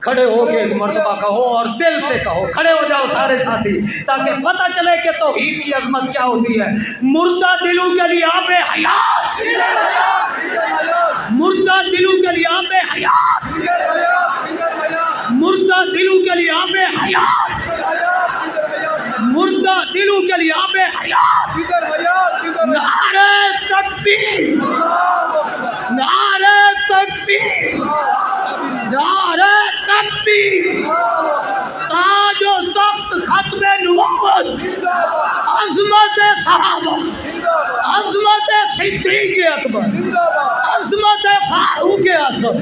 کھڑے ہو کے ایک مرتبہ کہو اور دل سے کہو، کھڑے ہو جاؤ سارے ساتھی تاکہ پتہ چلے کہ توحید کی عظمت کیا ہوتی ہے۔ مردہ دلوں کے لیے آب حیات، مردہ دلوں کے لیے آب حیات، مردہ دلوں کے لیے آب حیات، مردہ دلوں کے لیے آب حیات۔ نعرہ تکبیر، نعرہ تکبیر، نعرہ تکبیر۔ تاج و تخت ختم نبوت، عظمت صحابہ، عظمت صدیق اکبر، عظمت فاروق اعظم،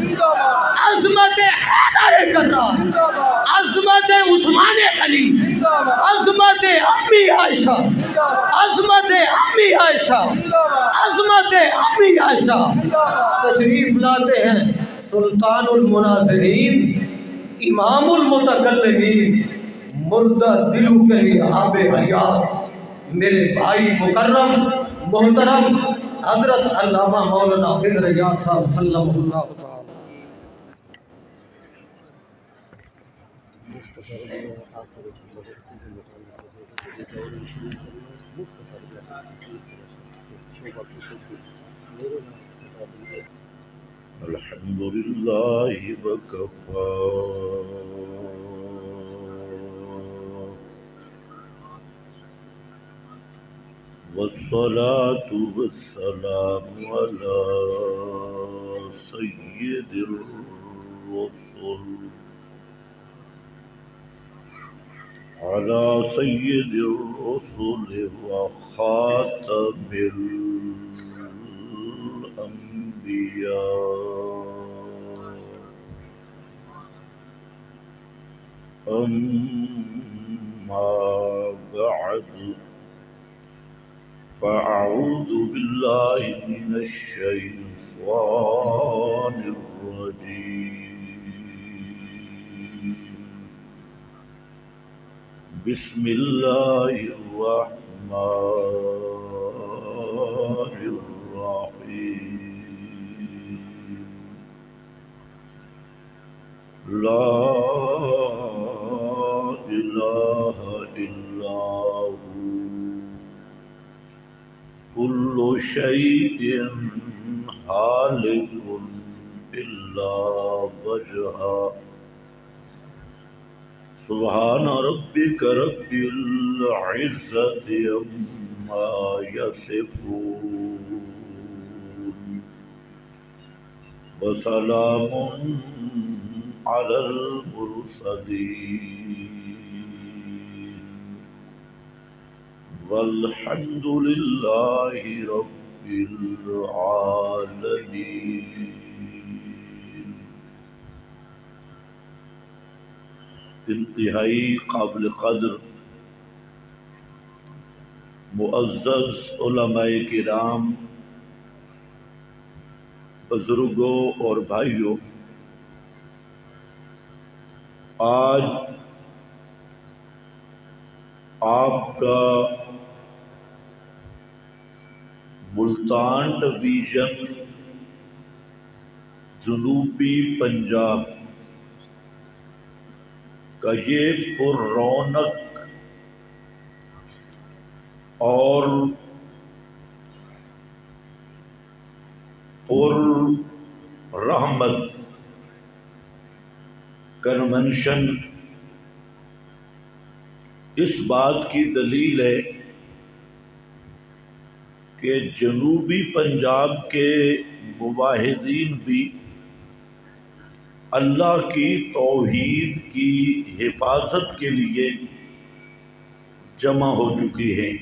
عظمت حیدر کرار، عظمت عثمان غنی، عظمت امی عائشہ، عظمت امی عائشہ، عظمت امی عائشہ۔ تشریف لاتے ہیں سلطان المناظرین، امام المتکلمین، مردہ دلوں کے لیے آب حیات، میرے بھائی مکرم محترم حضرت علامہ مولانا خضر یاد صاحب سلم اللہ تعالی۔ الحمد للہ وکفا والصلاة والسلام على سید الرسل على سید الرسل وخاتم الانبیاء، اما بعد فأعوذ بالله من الشيطان الرجيم، بسم الله الرحمن الرحيم، لا إله إلا هو كل شيء هالك إلا وجهه، سبحان ربك رب العزة عما يصفون وسلام على المرسلين والحمد لله رب العالمين۔ انتہائی قابل قدر معزز علماء کرام، بزرگوں اور بھائیوں، آج آپ کا ملتان ڈویژن جنوبی پنجاب کا یہ پر رونق اور پر رحمت کنونشن اس بات کی دلیل ہے کہ جنوبی پنجاب کے مواحدین بھی اللہ کی توحید کی حفاظت کے لیے جمع ہو چکی ہیں۔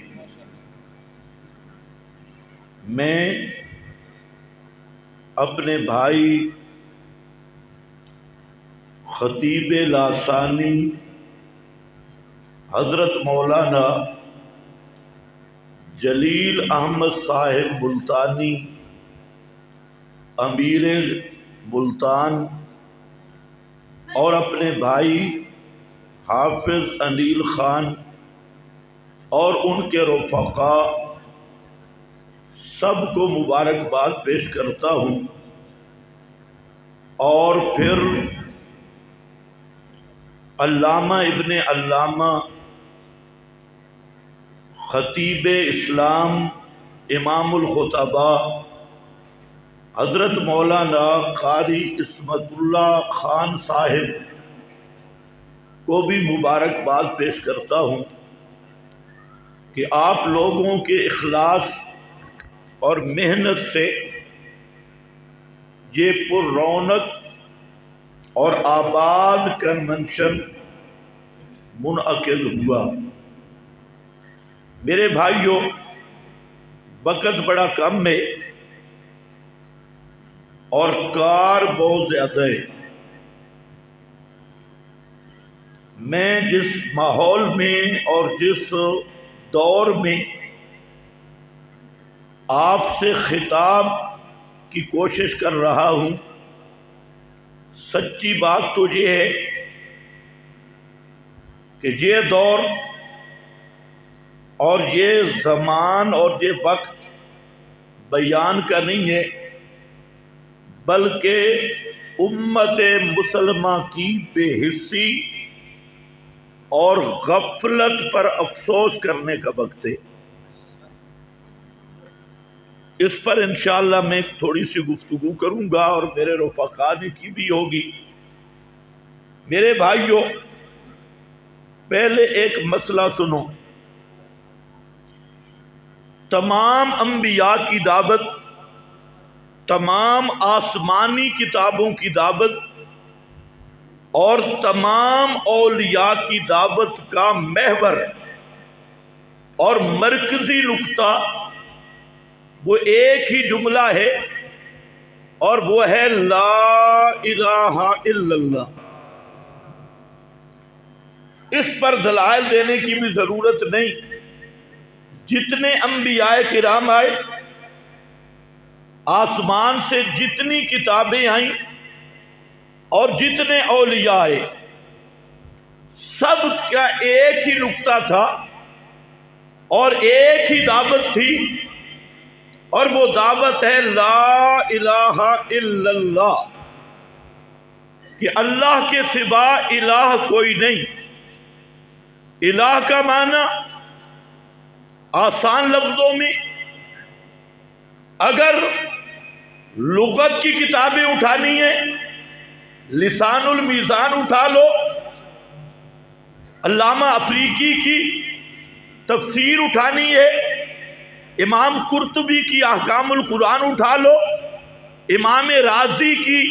میں اپنے بھائی خطیب لاسانی حضرت مولانا جلیل احمد صاحب ملتانی امیر ملتان اور اپنے بھائی حافظ انیل خان اور ان کے رفقا سب کو مبارکباد پیش کرتا ہوں، اور پھر علامہ ابن علامہ خطیب اسلام امام الخطباء حضرت مولانا قاری عصمت اللہ خان صاحب کو بھی مبارکباد پیش کرتا ہوں کہ آپ لوگوں کے اخلاص اور محنت سے یہ پر رونق اور آباد کنونشن منعقد ہوا۔ میرے بھائیوں، وقت بڑا کم ہے اور کار بہت زیادہ ہے۔ میں جس ماحول میں اور جس دور میں آپ سے خطاب کی کوشش کر رہا ہوں، سچی بات تو یہ ہے کہ یہ دور اور یہ زمان اور یہ وقت بیان کا نہیں ہے، بلکہ امت مسلمہ کی بے حسی اور غفلت پر افسوس کرنے کا وقت ہے۔ اس پر انشاءاللہ میں تھوڑی سی گفتگو کروں گا اور میرے رفقا کی بھی ہوگی۔ میرے بھائیوں، پہلے ایک مسئلہ سنو۔ تمام انبیاء کی دعوت، تمام آسمانی کتابوں کی دعوت اور تمام اولیاء کی دعوت کا محور اور مرکزی نقطہ وہ ایک ہی جملہ ہے، اور وہ ہے لا الہ الا اللہ۔ اس پر دلائل دینے کی بھی ضرورت نہیں۔ جتنے انبیاء کرام آئے، آسمان سے جتنی کتابیں آئیں اور جتنے اولیاء آئے، سب کا ایک ہی نقطہ تھا اور ایک ہی دعوت تھی، اور وہ دعوت ہے لا الہ الا اللہ، کہ اللہ کے سوا الہ کوئی نہیں۔ الہ کا معنی آسان لفظوں میں اگر لغت کی کتابیں اٹھانی ہیں، لسان المیزان اٹھا لو، علامہ افریقی کی تفسیر اٹھانی ہے، امام قرطبی کی احکام القرآن اٹھا لو، امام رازی کی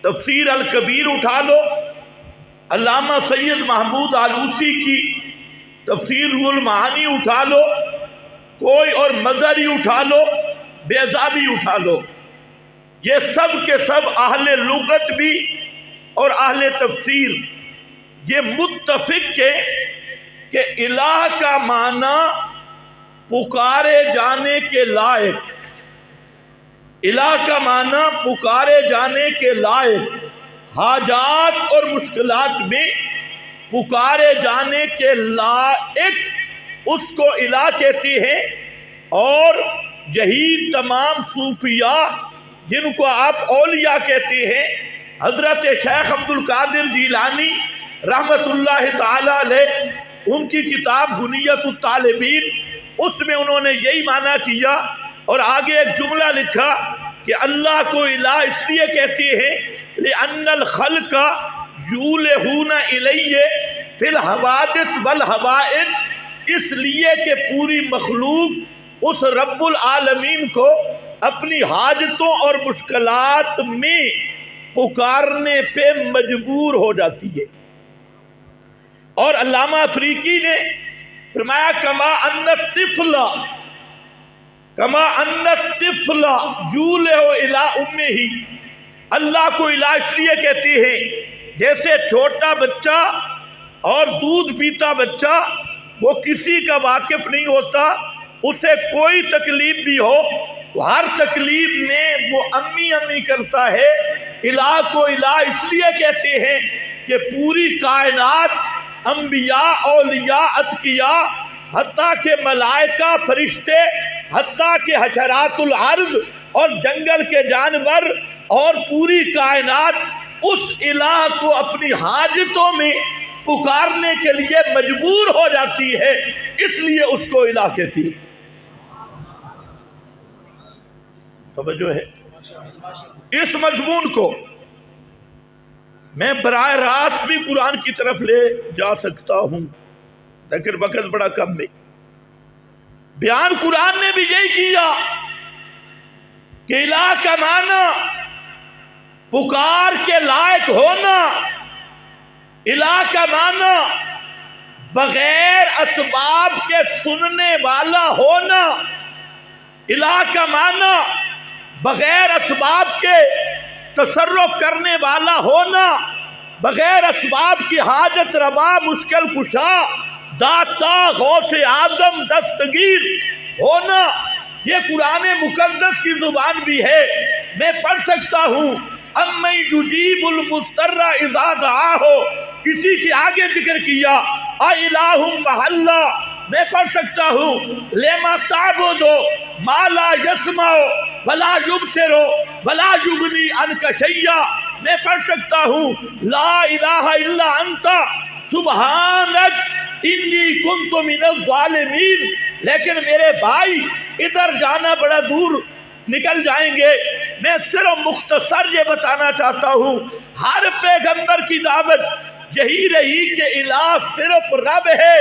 تفسیر الکبیر اٹھا لو، علامہ سید محمود آلوسی کی تفسیر روح المعانی اٹھا لو، کوئی اور مظہری اٹھا لو، بیضابی اٹھا لو، یہ سب کے سب اہل لغت بھی اور اہل تفسیر یہ متفق ہے کہ الہ کا معنی پکارے جانے کے لائق، الہ کا معنی پکارے جانے کے لائق، حاجات اور مشکلات میں پکارے جانے کے لائق اس کو الہ کہتے ہیں۔ اور یہی تمام صوفیاء جن کو آپ اولیاء کہتے ہیں، حضرت شیخ عبد القادر جیلانی رحمت اللہ تعالی علیہ، ان کی کتاب بنیت الطالبین، اس میں انہوں نے یہی معنی کیا اور آگے ایک جملہ لکھا کہ اللہ کو الہ اس لیے کہتے ہیں لِأَنَّ الْخَلْقَ یُولِہُونَ إِلَیہِ فِی الْحَوَادِثِ وَالْحَوَائِجِ، اس لیے کہ پوری مخلوق اس رب العالمین کو اپنی حاجتوں اور مشکلات میں پکارنے پہ مجبور ہو جاتی ہے۔ اور علامہ افریقی نے فرمایا کما ان الطفل یولہ الی امہ، اللہ کو الہ اس لیے کہتے ہیں جیسے چھوٹا بچہ اور دودھ پیتا بچہ وہ کسی کا واقف نہیں ہوتا، اسے کوئی تکلیف بھی ہو تو ہر تکلیف میں وہ امی امی کرتا ہے۔ الہ کو الہ اس لیے کہتے ہیں کہ پوری کائنات، انبیاء، اولیاء، اتقیاء، حتیٰ کہ ملائکہ، فرشتے، حتیٰ کہ حشرات الارض اور جنگل کے جانور اور پوری کائنات اس الہ کو اپنی حاجتوں میں پکارنے کے لیے مجبور ہو جاتی ہے، اس لیے اس کو الہ کہتی ہے۔ سمجھو ہے اس مضمون کو میں براہ راست بھی قرآن کی طرف لے جا سکتا ہوں، لیکن وقت بڑا کم ہے۔ بیان قرآن نے بھی یہی کیا کہ الہ کا معنی پکار کے لائق ہونا، الہ کا معنی بغیر اسباب کے سننے والا ہونا، الہ کا معنی بغیر اسباب کے تصرف کرنے والا ہونا، بغیر اسباب کی حاجت روا، مشکل کشا، داتا، غوث اعظم، دستگیر ہونا۔ یہ قرآن مقدس کی زبان بھی ہے، میں پڑھ سکتا ہوں۔ اَمَّن یُجِیبُ الْمُضْطَرَّ اِذَا دَعَاهُ، اسی کے آگے ذکر کیا اَإِلَٰهٌ مَّعَ اللَّهِ، میں پڑھ سکتا ہوں لِمَ تَعْبُدُ مَا لَا يَسْمَعُ وَلَا يُبْصِرُ وَلَا يُغْنِي عَنْكَ شَيْئًا، میں پڑھ سکتا ہوں لا الہ الا انت سبحانک انی کنت من الظالمین۔ لیکن میرے بھائی ادھر جانا بڑا دور نکل جائیں گے، میں صرف مختصر یہ بتانا چاہتا ہوں، ہر پیغمبر کی دعوت یہی رہی کہ الہ صرف رب ہے،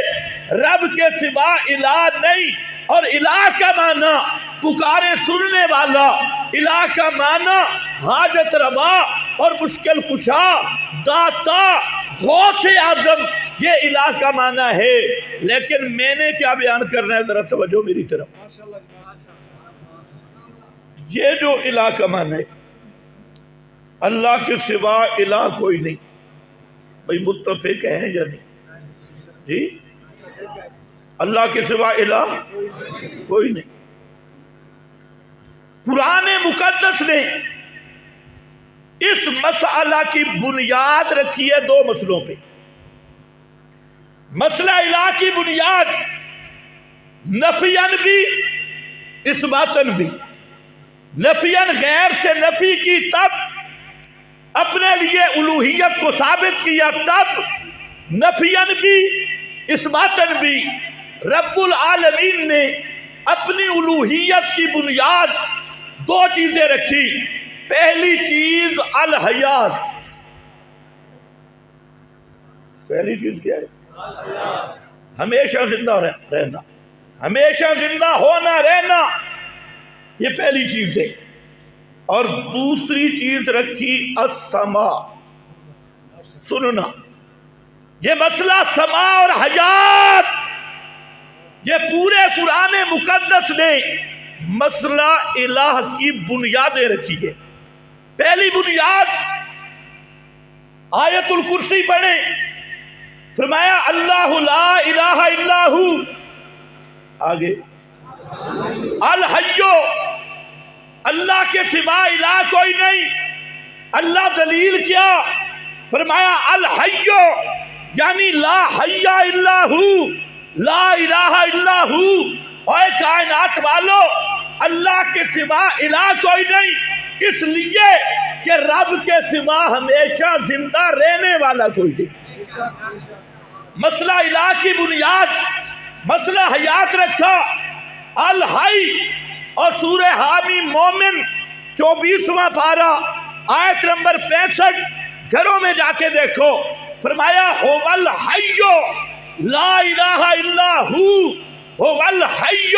رب کے سوا الہ نہیں۔ اور الہ کا معنی پکارے سننے والا، الہ کا معنی حاجت روا اور مشکل کشا، داتا، غوث اعظم، یہ الہ کا معنی ہے۔ لیکن میں نے کیا بیان کرنا ہے، ذرا توجہ میری طرف۔ یہ جو الہ کا معنی ہے، اللہ کے سوا الہ کوئی نہیں، بھئی متفق ہیں یا نہیں؟ جی، اللہ کے سوا الہ کوئی نہیں۔ قرآن مقدس نے اس مسئلہ کی بنیاد رکھی ہے دو مسئلوں پہ۔ مسئلہ الہ کی بنیاد نفیاً بھی اثباتاً بھی۔ نفیاً غیر سے نفی کی، تب اپنے لیے الوہیت کو ثابت کیا، تب نفیاً بھی اثباتاً بھی رب العالمین نے اپنی الوہیت کی بنیاد دو چیزیں رکھی۔ پہلی چیز الحیات، پہلی چیز کیا ہے؟ ہمیشہ زندہ رہنا، ہمیشہ زندہ ہونا، رہنا، یہ پہلی چیز ہے۔ اور دوسری چیز رکھی السماع، سننا۔ یہ مسئلہ سماع اور حیات، یہ پورے قرآن مقدس نے مسئلہ الہ کی بنیادیں رکھی ہے۔ پہلی بنیاد آیت الکرسی پڑھیں، فرمایا اللہ لا الہ الا ہو، آگے الحیو، اللہ کے سوا الہ کوئی نہیں۔ اللہ دلیل کیا؟ فرمایا الحیو یعنی لا حی الا ہو، لا الہ الا ہو۔ اے کائنات والو، اللہ کے سوا الہ کوئی نہیں، اس لیے کہ رب کے سوا ہمیشہ زندہ رہنے والا کوئی نہیں۔ مسئلہ الہ کی بنیاد مسئلہ حیات رکھا، الحی۔ اور سورہ حامی مومن 24واں پارہ آیت نمبر 65 گھروں میں جا کے دیکھو، فرمایا هو الحی لا الہ الا ہو، هو الحی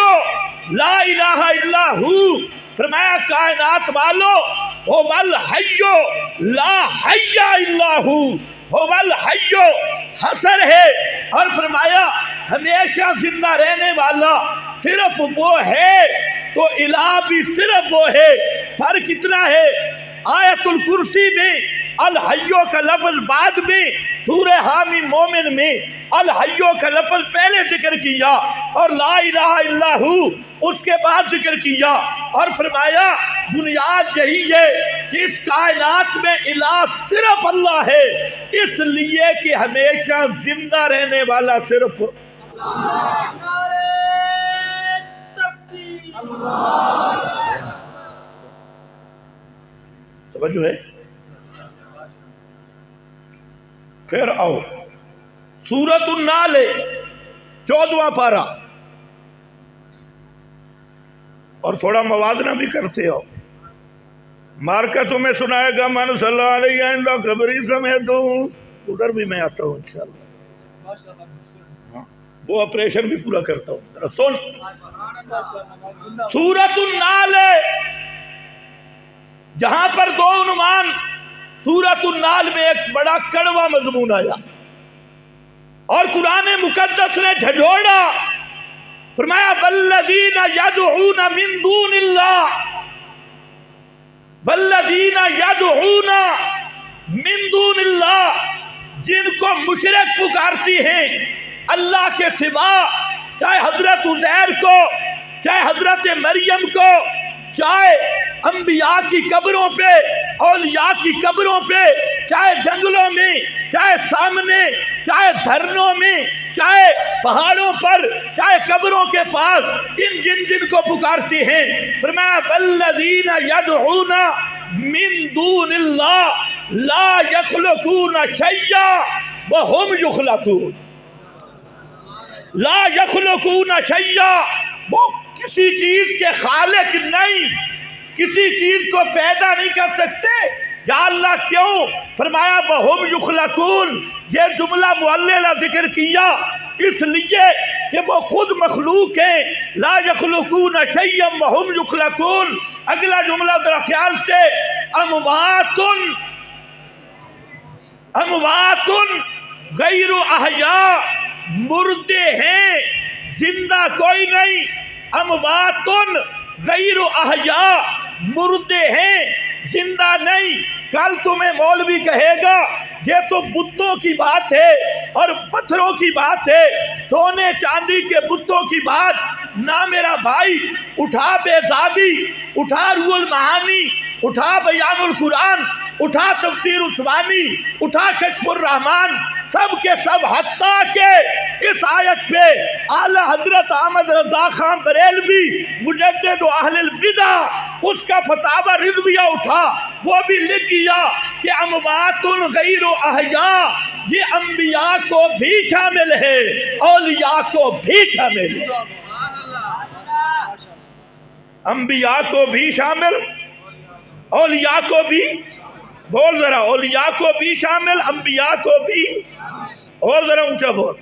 لا الہ الا ہو۔ فرمایا کائنات والو هو الحی لا حی الا ہو، هو الحی حسر ہے۔ اور فرمایا ہمیشہ زندہ رہنے والا صرف وہ ہے، تو الہ بھی صرف وہ ہے۔ فرق اتنا ہے، آیت الکرسی میں الحیو کا لفظ بعد میں، سورہ حامی مومن میں الحیو کا لفظ پہلے ذکر کیا اور لا الہ الا ہو اس کے بعد ذکر کیا۔ اور فرمایا بنیاد یہی ہے کہ اس کائنات میں الہ صرف اللہ ہے، اس لیے کہ ہمیشہ زندہ رہنے والا صرف توجہ ہے؟ پھر آؤ सूरत उन्नाल 14वां पारा, और थोड़ा मवाजना भी करते हो। मार्का तुम्हें सुनाएगा मन सल्लल्लाहु अलैहि वसल्लम खबरी समय, तो उधर भी मैं आता हूँ इंशाअल्लाह। हाँ, वो ऑपरेशन भी पूरा करता हूँ। जरा सुन, सूरत उन्नाल जहां पर दो उन्वान, सूरत उन्नाल में एक बड़ा कड़वा मजमून आया और कुरान मुकद्दस ने झंझोड़ा, फरमाया वल्लज़ीना यदऊना मिन दूनिल्लाह, वल्लज़ीना यदऊना मिन दूनिल्लाह, जिनको मुशरिक पुकारती हैं अल्लाह के सिवा, चाहे हजरत उज़ैर को, चाहे हजरत मरियम को, चाहे अंबिया की कब्रों पे, औलिया की कब्रों पे, चाहे जंगलों में, चाहे सामने, चाहे धरनों में, चाहे पहाड़ों पर, चाहे कब्रों के पास, इन जिन को पुकारती हैं, फरमाया वल्लज़ीना यदऊना मिन दूनिल्लाह ला यखलुकूना शैया व हुम युखलकून, ला यखलुकूना शैया, वो किसी चीज के खालिक नहीं, किसी चीज को पैदा नहीं कर सकते। या अल्लाह क्यों? फरमाया वहुम युखलकून, ये जुमला मुअल्लिला जिक्र किया इसलिए कि वो खुद मखलूक हैं। ला यखलुकून शैयन वहुम युखलकून। अगला जुमला जरा ख्याल से, अमवातुन, अमवातुन गैरु अहया, मुर्दे हैं, जिंदा कोई नहीं। अमवातुन गैरु अहया, मुर्दे हैं, जिंदा नहीं। कल तुम्हें मौलवी कहेगा ये तो बुतों की बात है और पत्थरों की बात है, सोने चांदी के बुतों की बात ना मेरा भाई। उठा बेज़ाबी, उठा रूहुल महानी, उठा बयानुल कुरान, उठा तफसीर उस्मानी, उठा कश्फुर रहमान, सब के सब हत्ता के इस आयत पे आला हजरत अहमद रजा खान बरेलवी मुजद्दिद अहलुल बिदा, उसका फतावा रिज़विया उठा, वो भी लिख गया कि अमवातुन गैरु अहया, ये अंबिया को भी शामिल है, औलिया को भी शामिल है, अंबिया को भी शामिल, औलिया को भी, बोल जरा, औलिया को भी शामिल, अंबिया को भी, और जरा ऊंचा बोल।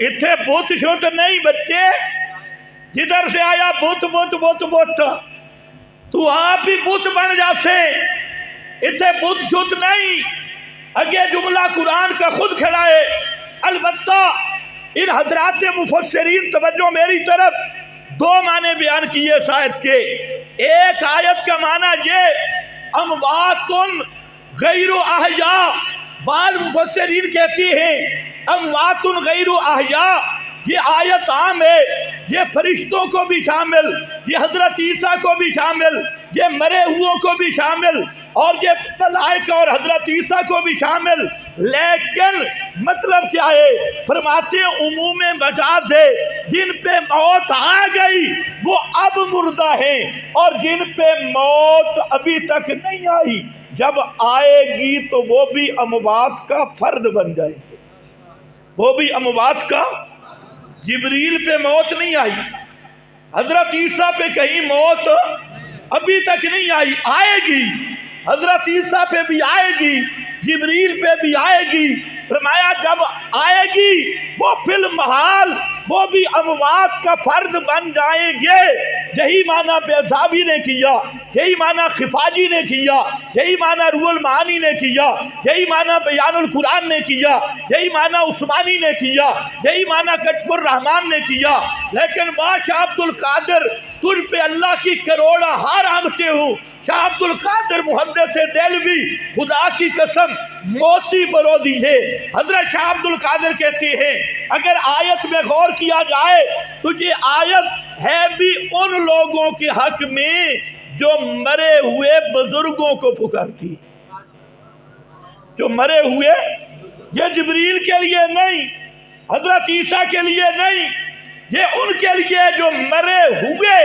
इत्थे बुत शुत नहीं बच्चे, जिधर से आया बुत बुत बुत बुत, तू आप ही बुत बन जासे। इत्थे बुत शुत नहीं, अगे जुमला कुरान का खुद खड़ा है। अलबत्ता इन हजरात मुफस्सिरीन तवज्जो मेरी तरफ, दो माने बयान किए इस आयत के। एक आयत का माना ये अमवातुन गैरु अहया, बाद मुफस्सिरीन कहती हैं अमवातुन गैरु अहया, ये आयत आम है, ये फरिश्तों को भी शामिल, ये हजरत ईसा को भी शामिल, ये मरे हुओं को भी शामिल, और ये मलाइका और हजरत ईसा को भी शामिल। लेकिन मतलब क्या है? फरमाते उमूम मजाज है, जिन पे मौत आ गई वो अब मुर्दा हैं, और जिन पे मौत अभी तक नहीं आई, जब आएगी तो वो भी अमवात का फर्द बन जाएंगे, वो भी अमवात का। जिब्रील पे मौत नहीं आई, हजरत ईसा पे कहीं मौत अभी तक नहीं आई, आएगी। हजरत ईसा पे भी आएगी, जिब्रील पे भी आएगी। फरमाया जब आएगी वो फिल महाल वो भी अमवात का फर्द बन जाएंगे। यही माना बेज़ाबी ने किया, यही माना खिफाजी ने किया, यही माना रूहुल मानी ने किया, यही माना बयानुल कुरान ने किया, यही माना उस्मानी ने किया, यही माना कश्फुर रहमान ने किया। लेकिन वाह शाह अब्दुल कादिर, तुझ पे अल्लाह की करोड़ा हार आमते हूँ। शाह अब्दुल कादिर मुहद्दिस देलवी, खुदा की कसम मोती बरोदी है। हजरत शाह अब्दुल कादिर कहते हैं अगर आयत में गौर किया जाए तो ये आयत है भी उन लोगों के हक में जो मरे हुए बुजुर्गों को पुकारती है, जो मरे हुए, ये जिब्रील के लिए नहीं, हजरत ईसा के लिए नहीं, ये उनके लिए जो मरे हुए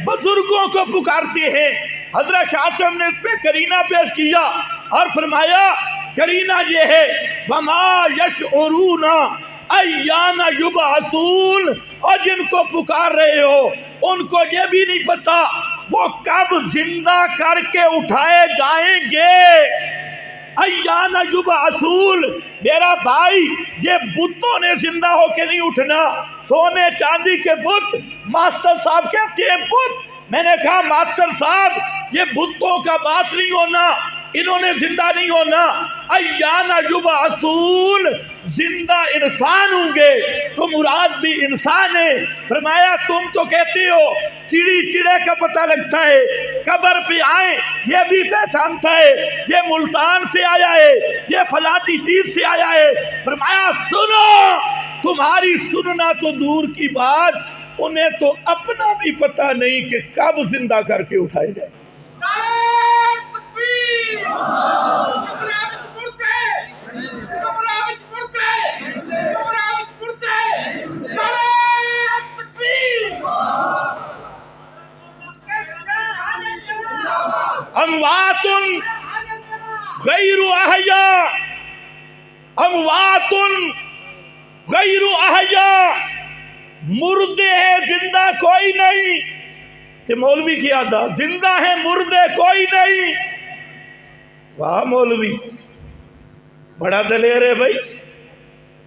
बुजुर्गों को पुकारते हैं। हजरत शाह साहब ने इस पे करीना पेश किया और फरमाया करीना ये है वमा यशउरूना अय्याना युबअसून, और जिनको पुकार रहे हो उनको ये भी नहीं पता वो कब जिंदा करके उठाए जाएंगे। अय्याना युबअसून, मेरा भाई ये बुतों ने जिंदा होके नहीं उठना, सोने चांदी के बुत। मास्टर साहब कहते हैं बुत, मैंने कहा मास्टर साहब ये बुतों का बास नहीं होना, इन्होंने जिंदा नहीं होना। अय्याना युबअसून, जिंदा इंसान होंगे तो मुराद भी इंसान है। फरमाया तुम तो कहते हो चिड़ी चिड़े का पता लगता है, कब्र पे आए ये भी पहचानता है, ये मुल्तान से आया है, ये फलाती चीज से आया है। फरमाया सुनो, तुम्हारी सुनना तो दूर की बात, उन्हें तो अपना भी पता नहीं कि कब जिंदा करके उठाए जाए। अमवातुन गैरु अहया, अमवातुन गैरु अहया, मुर्दे हैं जिंदा कोई नहीं। कि मौलवी किया था, जिंदा है मुर्दे कोई नहीं। वाह मौलवी, बड़ा दलेर है भाई,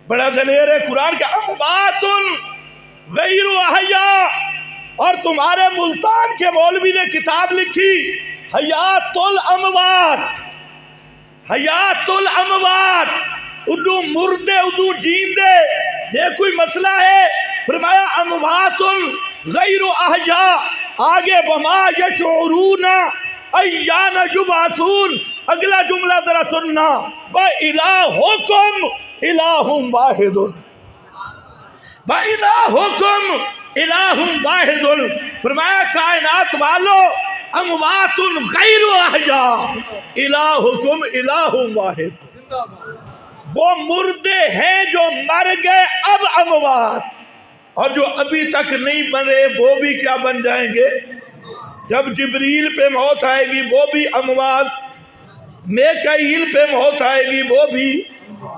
बड़ा दलेर है। कुरान के अमवातुन गैरु अहया, और तुम्हारे मुल्तान के मौलवी ने किताब लिखी हयातुल अमवात, हयातुल अमवात, उर्दू मुर्दे उर्दू जींदे, ये कोई मसला है। फरमाया अमवातुल गैरु अहया, आगे वमा यशउरूना अय्याना युबअसून। अगला जुमला जरा सुनना, व इलाहुकुम इलाहुम वाहिदुन, व इलाहुकुम इलाहुम वाहिदुन। फरमाया कायनात वालों अमवातुन गैरु अहया, इलाहुकुम इलाहुम वाहिद, वो मुर्दे हैं जो मर गए अब अमवात, और जो अभी तक नहीं मरे वो भी क्या बन जाएंगे। जब जिब्रील पे मौत आएगी वो भी अमवात, मेकाईल पे मौत आएगी वो भी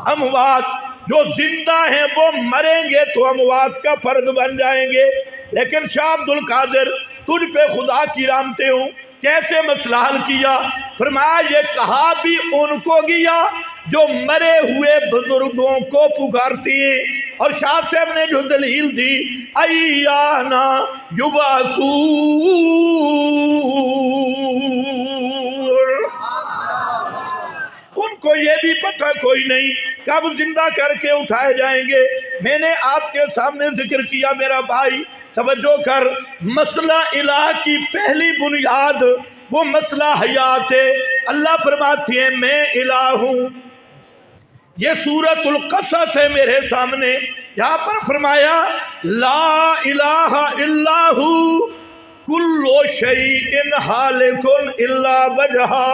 अमवात। जो जिंदा हैं वो मरेंगे तो अमवात का फर्द बन जाएंगे। लेकिन शाह अब्दुल कादिर, तुझ पे खुदा की रामते हूँ, कैसे मसला हल किया। फरमाया ये कहा भी उनको गया जो मरे हुए बुजुर्गों को पुकारती हैं। और शाह साहब ने जो दलील दी अय्याना युबअसून, उनको ये भी पता कोई नहीं कब जिंदा करके उठाए जाएंगे। मैंने आपके सामने जिक्र किया मेरा भाई, तवज्जो कर, मसला इलाह की पहली बुनियाद वो मसला हयात है। अल्लाह फरमाती है मैं इलाह हूँ। ये सूरतुल क़सस है मेरे सामने, यहाँ पर फरमाया ला इलाहा इल्लाहु कुल्लु शैइन हालिकुन इल्ला वजहा।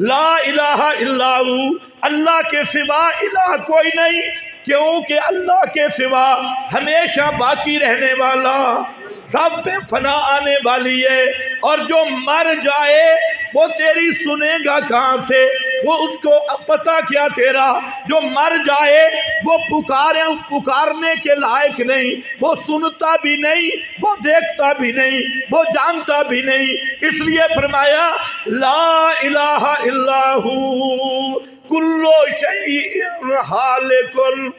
ला इलाहा इल्लाहु, अल्लाह के सिवा इलाह कोई नहीं, क्योंकि अल्लाह के सिवा हमेशा बाकी रहने वाला, सब पे फना आने वाली है। और जो मर जाए वो तेरी सुनेगा कहाँ से, वो उसको पता क्या तेरा। जो मर जाए वो पुकारने के लायक नहीं, वो सुनता भी नहीं, वो देखता भी नहीं, वो जानता भी नहीं। इसलिए फरमाया ला इलाहा इल्लाहु कुल्लु शैइन हालिकुन,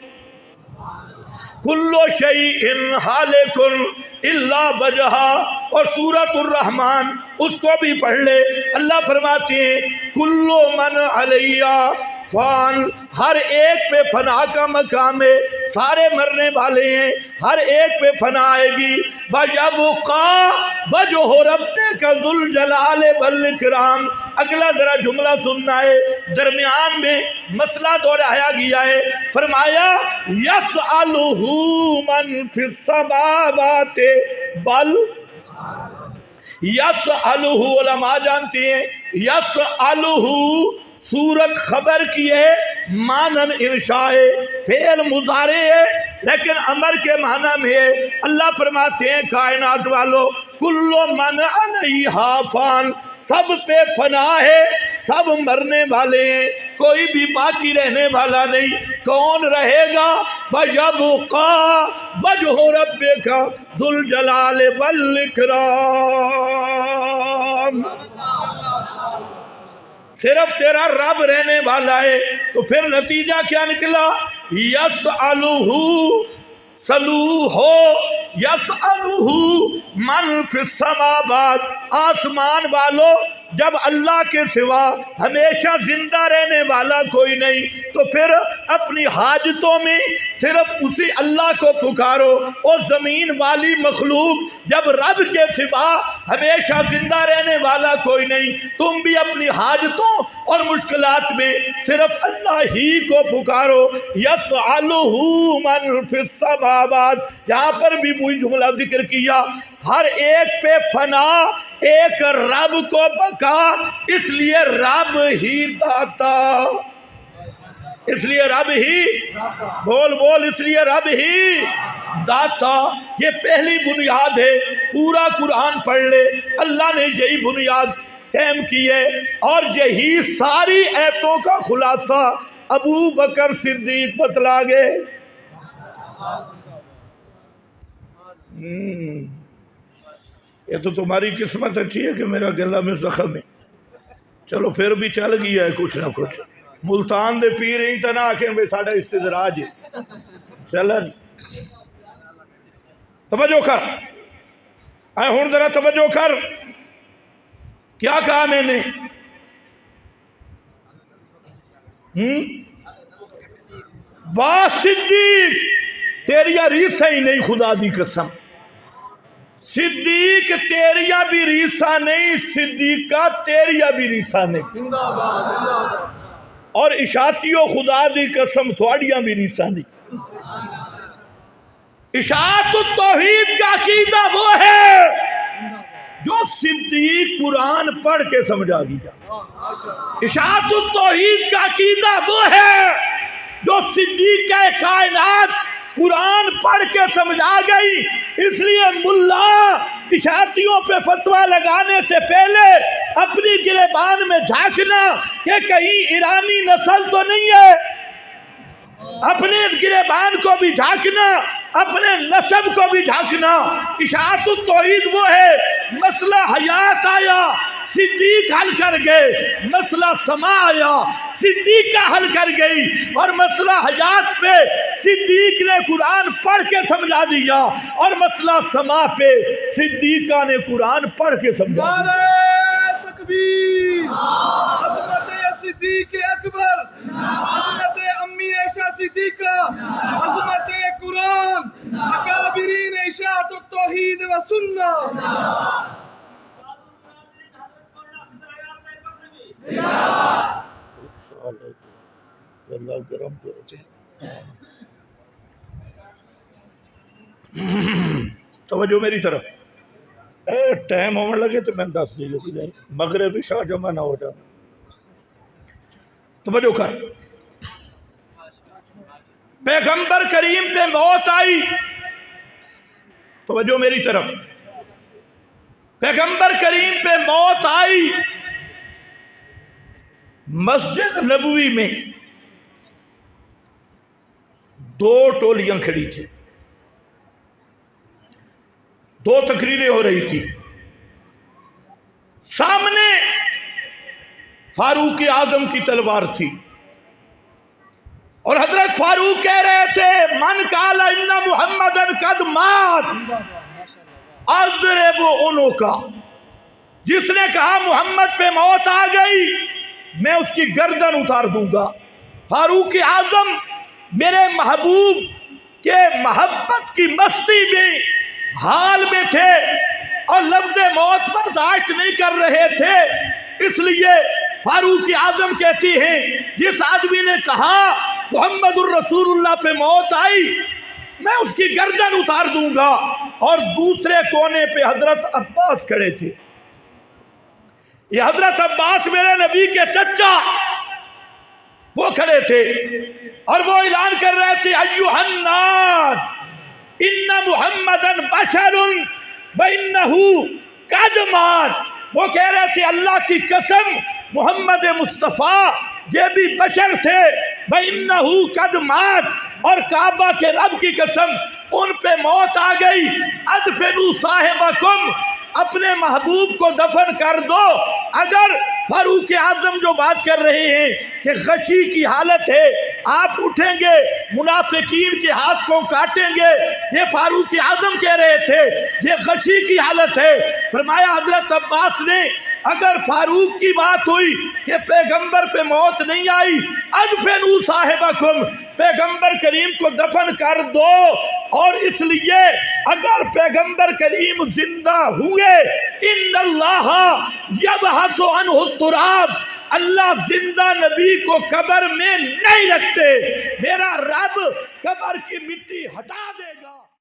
कुल्लु शैइन हालिकुन इल्ला वजहा। और सूरतुर रहमान उसको भी पढ़ ले, अल्लाह फरमाते हैं कुल्लु मन अलैया फान, हर एक पे फना का मकाम है, सारे मरने वाले हैं, हर एक पे फना आएगी। वयबका वजहु रब्बिका ज़ुल जलाल वल इकराम। अगला जरा जुमला सुनना है, दरमियान में मसला दोहराया गया है। फरमाया यसअलुहु मन फिस समावाति बल, यसअलुहु उलमा जानते हैं यसअलुहु सूरत खबर की है, मानन इंशा है, फेल मुजारे है, लेकिन अमर के माना में है। अल्लाह फरमाते हैं कायनात वालों कुल्लु मन अलैहा फान, सब पे फना है, सब मरने वाले हैं। कोई भी बाकी रहने वाला नहीं। कौन रहेगा? वयबका वजहु रब्बिका जुल जलाल वल इकराम। सिर्फ तेरा रब रहने वाला है। तो फिर नतीजा क्या निकला? यसअलुहु सलूहो यसअलुहु मन फिस समावात। आसमान वालों, जब अल्लाह के सिवा हमेशा जिंदा रहने वाला कोई नहीं, तो फिर अपनी हाजतों में सिर्फ उसी अल्लाह को पुकारो। और ज़मीन वाली मखलूक, जब रब के सिवा हमेशा जिंदा रहने वाला कोई नहीं, तुम भी अपनी हाजतों और मुश्किलात में सिर्फ अल्लाह ही को पुकारो। यसअलुहु मन फिस समावात, यहाँ पर भी वही जुमला जिक्र किया। हर एक पे फना, एक रब को बका, इसलिए रब ही दाता, इसलिए रब ही बोल बोल, इसलिए रब ही दाता। ये पहली बुनियाद है। पूरा कुरान पढ़ ले, अल्लाह ने यही बुनियाद कायम की है। और यही सारी आयतों का खुलासा अबू बकर सिद्दीक बतला गए। ये तो तुम्हारी किस्मत अच्छी है कि मेरा गला में जख्म है। चलो फिर भी चल गया है कुछ ना कुछ। मुल्तान दे पीर ही तना आखें भाई साढ़ा इस्तिदराज है। चलन तवज्जो कर, आए हुण जरा तवज्जो कर। क्या कहा मैंने? वाह सिद्दीक, तेरिया रीसा ही नहीं, खुदा दी कसम। सिद्दीक तेरिया भी रीसा नहीं, सिद्दीका तेरिया भी रीसा नहीं। और इशातियों खुदा दी कसम थोड़िया भी रीसा नहीं। इशाअत तौहीद का अकीदा वो है जो सिद्दीक कुरान पढ़ के समझा दिया। इशाअत तौहीद का अकीदा वो है जो सिद्दीक का कायनात कुरान पढ़ के समझा गई। इसलिए मुल्ला इशातियों पे फतवा लगाने से पहले अपनी गिरेबान में झांकना कि कहीं ईरानी नस्ल तो नहीं है। अपने गिरेबान को भी झांकना, अपने नस्ब को भी झांकना। इशाअत तौहीद वो है, मसला हयात आया सिद्दीक हल कर गए, मसला समा आया सिद्दीक का हल कर गई, और मसला हयात पे सिद्दीक ने कुरान पढ़ के समझा दिया, और मसला समा पे सिद्दीका ने कुरान पढ़ के समझा दिया। तकबीर, हज़रत सिद्दीक अकबर, हज़रत अम्मी आयशा सिद्दीका, हज़रत कुरान, अकाबिरीन इशाअत तौहीद व सुन्नह। तवज्जो मेरी तरफ। टाइम होने लगे तो मैं दस दी मगरिब इशा जमा ना हो जाए। तवज्जो कर। पैगंबर करीम पे मौत आई, तवज्जो मेरी तरफ। पैगंबर करीम पे मौत आई। मस्जिद नबवी में दो टोलियां खड़ी थी, दो तकरीरें हो रही थी। सामने फारूक आजम की तलवार थी, और हजरत फारूक कह रहे थे मन काला इन्ना मुहम्मदन कद मात अज़रिबु उनुका। जिसने कहा मुहम्मद पे मौत आ गई, मैं उसकी गर्दन उतार दूंगा। फारूक आजम मेरे महबूब के मोहब्बत की मस्ती में हाल में थे और लफ्ज़ मौत बर्दाश्त नहीं कर रहे थे। इसलिए फारूक आजम कहती हैं जिस आदमी ने कहा मुहम्मदुर रसूलुल्लाह पे मौत आई, मैं उसकी गर्दन उतार दूंगा। और दूसरे कोने पे हजरत अब्बास खड़े थे। ये हजरत अब्बास मेरे नबी के चचा, वो खड़े थे और वो ऐलान कर रहे थे अय्युहन्नास इन्ना मुहम्मदन बशरुन व इन्नहु कद मात। वो कह रहे थे अल्लाह की कसम, मोहम्मद मुस्तफ़ा یہ بھی بشر تھے، وَإِنَّهُ قَدْ مَاتَ، اور کعبہ کے رب کی قسم ان پہ موت آ گئی، ادفنوا صاحبکم، اپنے محبوب کو دفن کر دو۔ اگر فاروق اعظم جو بات کر رہے ہیں کہ غشی کی حالت ہے، آپ اٹھیں گے منافقین کے ہاتھ کو کاٹیں گے، یہ فاروق اعظم کہہ رہے تھے یہ غشی کی حالت ہے۔ فرمایا حضرت عباس نے اگر فاروق کی بات ہوئی کہ پیغمبر پہ موت نہیں آئی، ادفنوا صاحبکم، پیغمبر کریم کو دفن کر دو۔ اور اس لیے اگر پیغمبر کریم زندہ ہوئے، ان اللہ یبحث عنہ التراب، اللہ زندہ نبی کو قبر میں نہیں رکھتے، میرا رب قبر کی مٹی ہٹا دے گا۔